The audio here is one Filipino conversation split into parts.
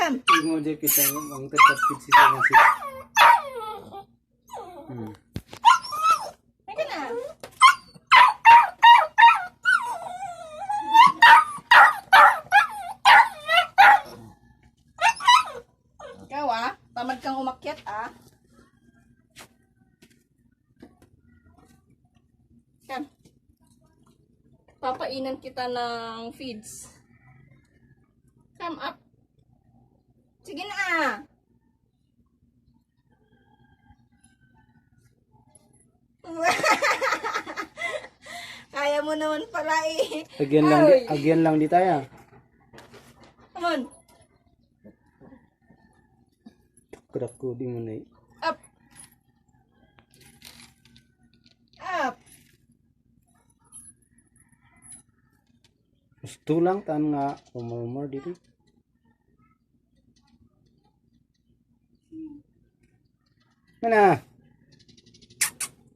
come. Ingo dyan kita ang tatapit si Samansit. Teka na. Ikaw tamad kang umakyat Come. Papainan kita ng feeds. Come up. Sige na. Kaya mo naman pala Agyan lang di tayo. Come on. Kudak ko di mo na eh. Up. Up. Gusto lang tan nga umumor dito. Mana?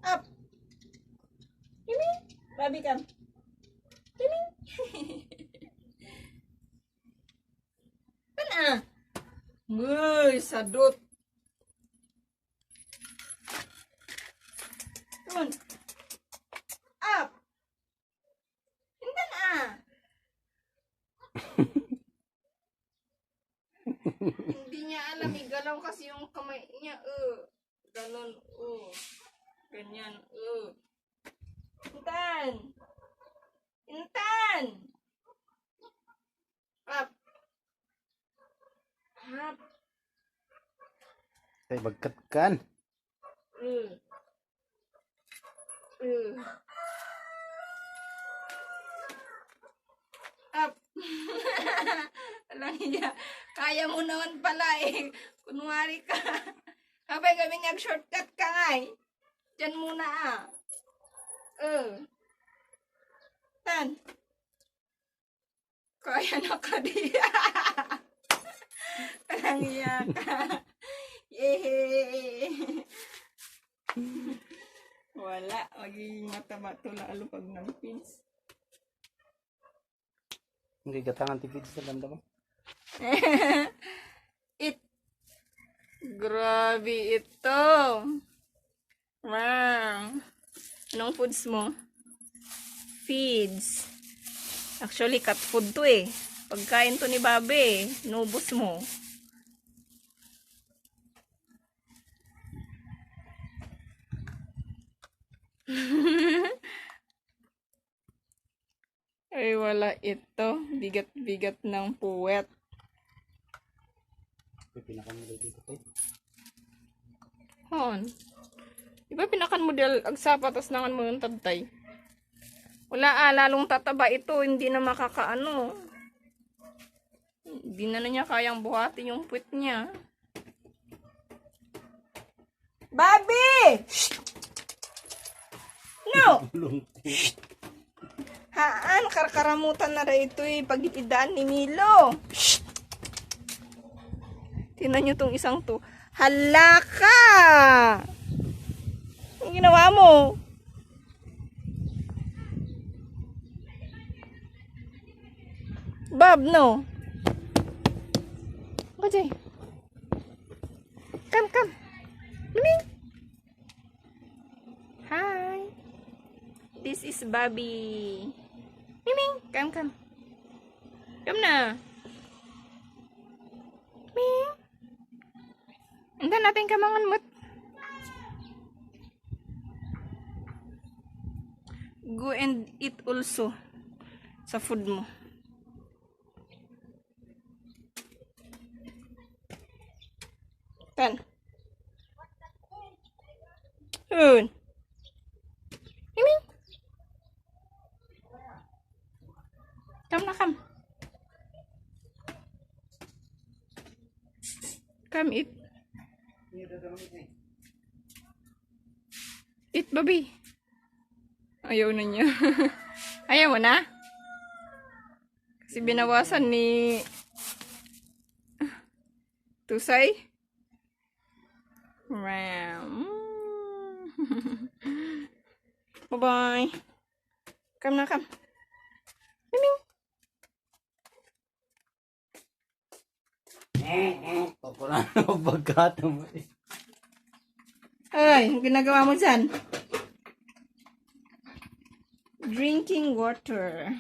Up. Mimi. Babi come. Mimi. Mana? Uy, sadot. Come on. Up. Hindi na. Hindi niya alam, igalaw kasi yung kamay niya, ganon, ganyan, Intan! Intan! Up! Up! Tay bagkat kan. Up! Alam niya, kaya mo naman pala kunwari ka. Habang kami nag-shortcut ka nga Diyan muna Tan. Kaya na ka diya. Alam niya ka. Wala. Magiging mata-mato lalo pag nag-feeds. Hindi gatangan tipid sa landa mo. Grabe ito. Wow. Anong foods mo? Feeds. Actually, cat food to Pagkain to ni Babe Nubos mo. Ay, wala ito. Bigat-bigat ng puwet. Pinakan mo dito tay. Hon. Diba pinakan mo dahil agsapatas nangan mo yung tabtay? Wala lalong tataba ito. Hindi na makakaano. Hindi na niya kayang buhatin yung puwet niya. Bobby! No! Haan, karkaramutan na rin ito pag-idaan ni Milo. Tingnan nyo tong isang to. Hala ka! Ang ginawa mo? Bob, no? Kajay. Come. Miming. Hi. This is Bobby. Miming, come. Come na. Miming. Andan natin kamangan mo't. Go and eat also sa food mo. Tan. Yun. Miming. Come na, come. Come eat. Eat, Bobby. Ayaw na niya. Ayaw mo na? Kasi binawasan ni Tusay. Wow. Bye-bye. Come na, come. Miming. Ako na ang pagkata mo eh. Ay, ang ginagawa mo dyan? Drinking water.